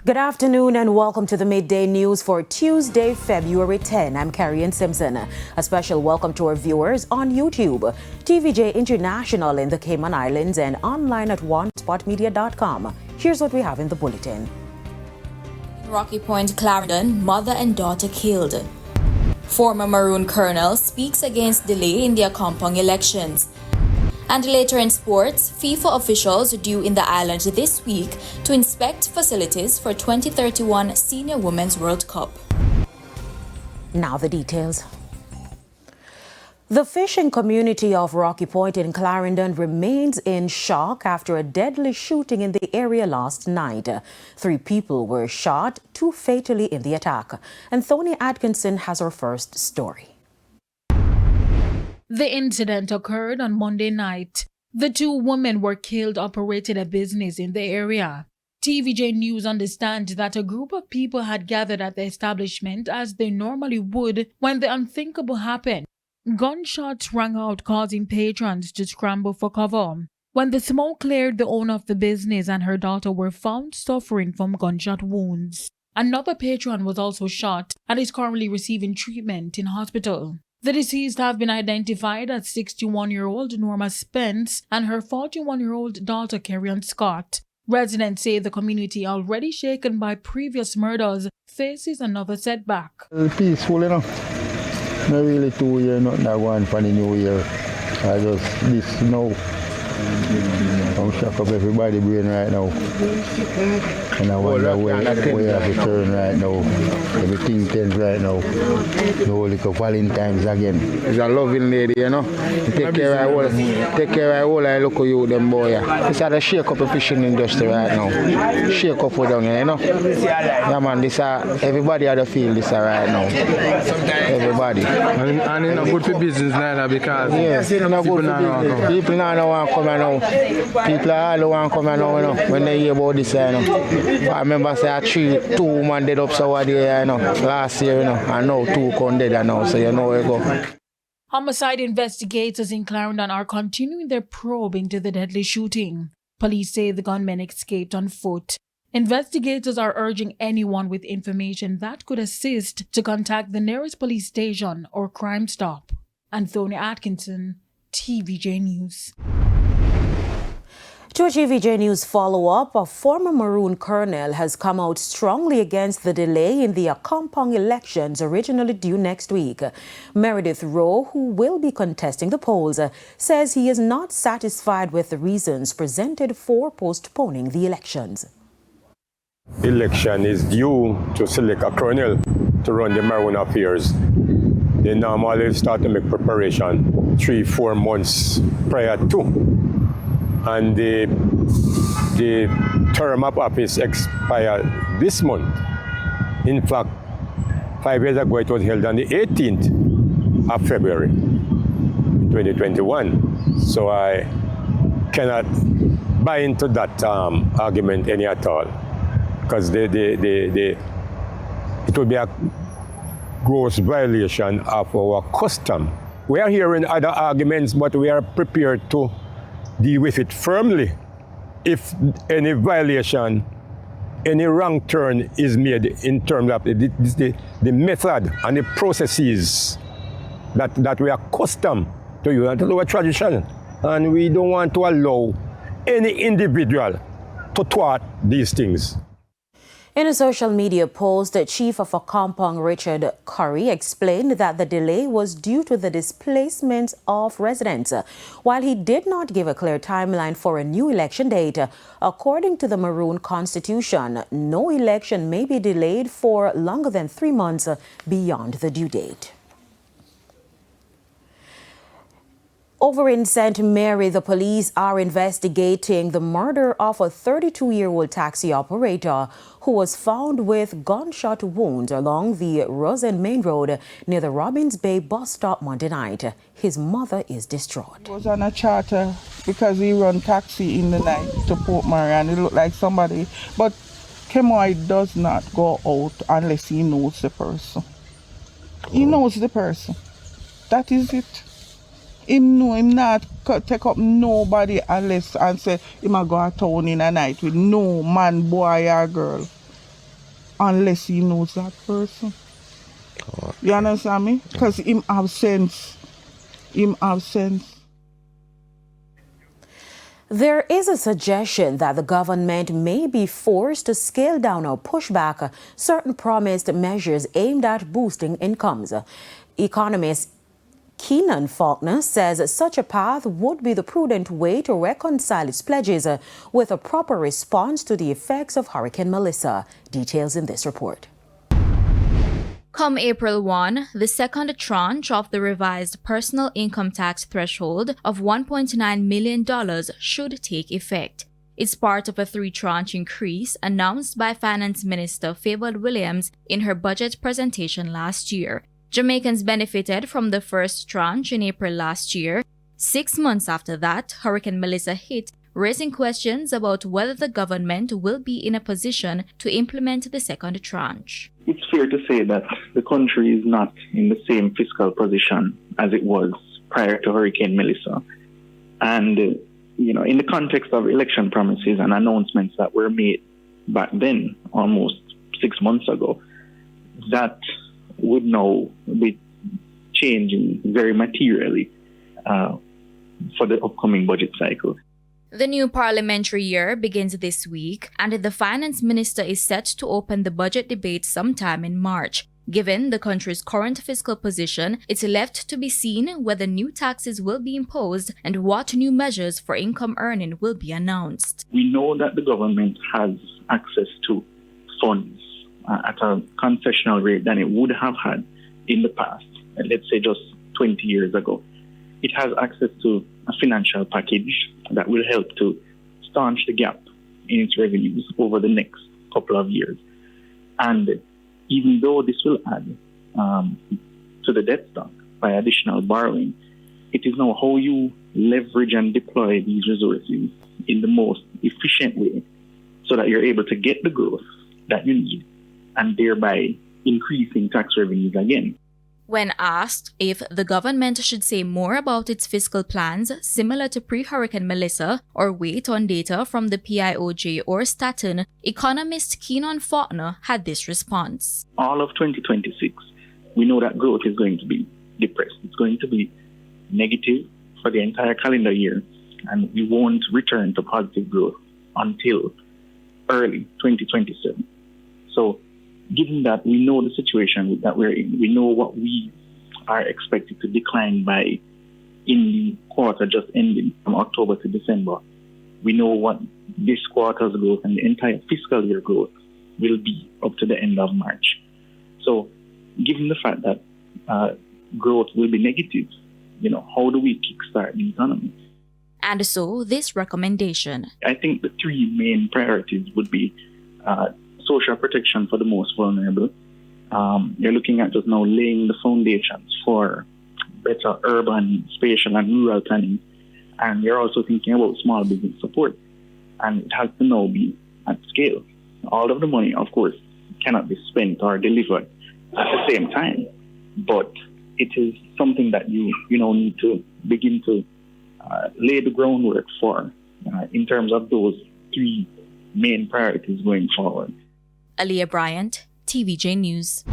Good afternoon and welcome to the Midday News for Tuesday, February 10. I'm Carrie Simpson. A special welcome to our viewers on YouTube, TVJ International in the Cayman Islands and online at onespotmedia.com. Here's what we have in the bulletin. In Rocky Point, Clarendon, mother and daughter killed. Former Maroon colonel speaks against delay in their compound elections. And later in sports, FIFA officials are due in the island this week to inspect facilities for 2031 Senior Women's World Cup. Now the details. The fishing community of Rocky Point in Clarendon remains in shock after a deadly shooting in the area last night. 3 people were shot, 2 fatally in the attack. Anthony Atkinson has our first story. The incident occurred on Monday night. The 2 women were killed operating a business in the area. TVJ News understands that a group of people had gathered at the establishment as they normally would when the unthinkable happened. Gunshots rang out, causing patrons to scramble for cover. When the smoke cleared, the owner of the business and her daughter were found suffering from gunshot wounds. Another patron was also shot and is currently receiving treatment in hospital. The deceased have been identified as 61-year-old Norma Spence and her 41-year-old daughter Kerryon Scott. Residents say the community, already shaken by previous murders, faces another setback. Peaceful, you know. Not really 2 years, not that one for the new year. I just, this now, I'm shocked up everybody's brain right now. And I wonder where I have to turn right now. Everything tense right now. No little Valentine's again. It's a loving lady, you know. Take care of all I look at you, them boy. It's a shake up the fishing industry right now. Shake up for down here, you know. Yeah man, this everybody had to feel this right now. Everybody. And it's not good for business neither because people don't want to come now. People all want to come now, you know, when they hear about this, you know. I remember say 2 women dead up so there, you know, last year, you know, and now 2 come dead now, so you know where you go. Homicide investigators in Clarendon are continuing their probe into the deadly shooting. Police say the gunmen escaped on foot. Investigators are urging anyone with information that could assist to contact the nearest police station or Crime Stop. Anthony Atkinson, TVJ News. To a TVJ News follow-up, a former Maroon colonel has come out strongly against the delay in the compound elections originally due next week. Meredith Rowe, who will be contesting the polls, says he is not satisfied with the reasons presented for postponing the elections. The election is due to select a colonel to run the Maroon affairs. They normally start to make preparation 3-4 months prior to. And the term of office expired this month. In fact, 5 years ago it was held on the 18th of February 2021. So I cannot buy into that argument any at all, because it would be a gross violation of our custom. We are hearing other arguments, but we are prepared to deal with it firmly if any violation, any wrong turn is made in terms of the method and the processes that we are accustomed to use, and to our tradition. And we don't want to allow any individual to thwart these things. In a social media post, the chief of a compound, Richard Curry, explained that the delay was due to the displacement of residents. While he did not give a clear timeline for a new election date, according to the Maroon Constitution, no election may be delayed for longer than 3 months beyond the due date. Over in St. Mary, the police are investigating the murder of a 32-year-old taxi operator who was found with gunshot wounds along the Rosen Main Road near the Robbins Bay bus stop Monday night. His mother is distraught. He was on a charter because he run taxi in the night to Port Mary, and it looked like somebody. But Kemoy does not go out unless he knows the person. He knows the person. That is it. Him know him not take up nobody unless and say him a go a town in a night with no man, boy or girl. unless he knows that person. You understand me? Because him have sense. Him have sense. There is a suggestion that the government may be forced to scale down or push back certain promised measures aimed at boosting incomes. Economist Keenan Faulkner says such a path would be the prudent way to reconcile its pledges with a proper response to the effects of Hurricane Melissa. Details in this report. Come April 1, the second tranche of the revised personal income tax threshold of $1.9 million should take effect. It's part of a three-tranche increase announced by Finance Minister Favored Williams in her budget presentation last year. Jamaicans benefited from the first tranche in April last year. 6 months after that, Hurricane Melissa hit, raising questions about whether the government will be in a position to implement the second tranche. It's fair to say that the country is not in the same fiscal position as it was prior to Hurricane Melissa. And, in the context of election promises and announcements that were made back then, almost 6 months ago, that would now be changing very materially for the upcoming budget cycle. The new parliamentary year begins this week, and the finance minister is set to open the budget debate sometime in March. Given the country's current fiscal position, it's left to be seen whether new taxes will be imposed and what new measures for income earning will be announced. We know that the government has access to funds at a concessional rate than it would have had in the past, let's say just 20 years ago. It has access to a financial package that will help to staunch the gap in its revenues over the next couple of years. And even though this will add to the debt stock by additional borrowing, it is now how you leverage and deploy these resources in the most efficient way so that you're able to get the growth that you need and thereby increasing tax revenues again. When asked if the government should say more about its fiscal plans similar to pre-Hurricane Melissa or wait on data from the PIOJ or Staten, economist Keenan Faulkner had this response. All of 2026, we know that growth is going to be depressed. It's going to be negative for the entire calendar year, and we won't return to positive growth until early 2027. So, given that we know the situation that we're in, we know what we are expected to decline by in the quarter just ending from October to December. We know what this quarter's growth and the entire fiscal year growth will be up to the end of March. So, given the fact that growth will be negative, how do we kickstart the economy? And so, this recommendation. I think the three main priorities would be social protection for the most vulnerable. You're looking at just now laying the foundations for better urban, spatial, and rural planning. And you're also thinking about small business support. And it has to now be at scale. All of the money, of course, cannot be spent or delivered at the same time. But it is something that you need to begin to lay the groundwork for in terms of those three main priorities going forward. Aliyah Bryant, TVJ News.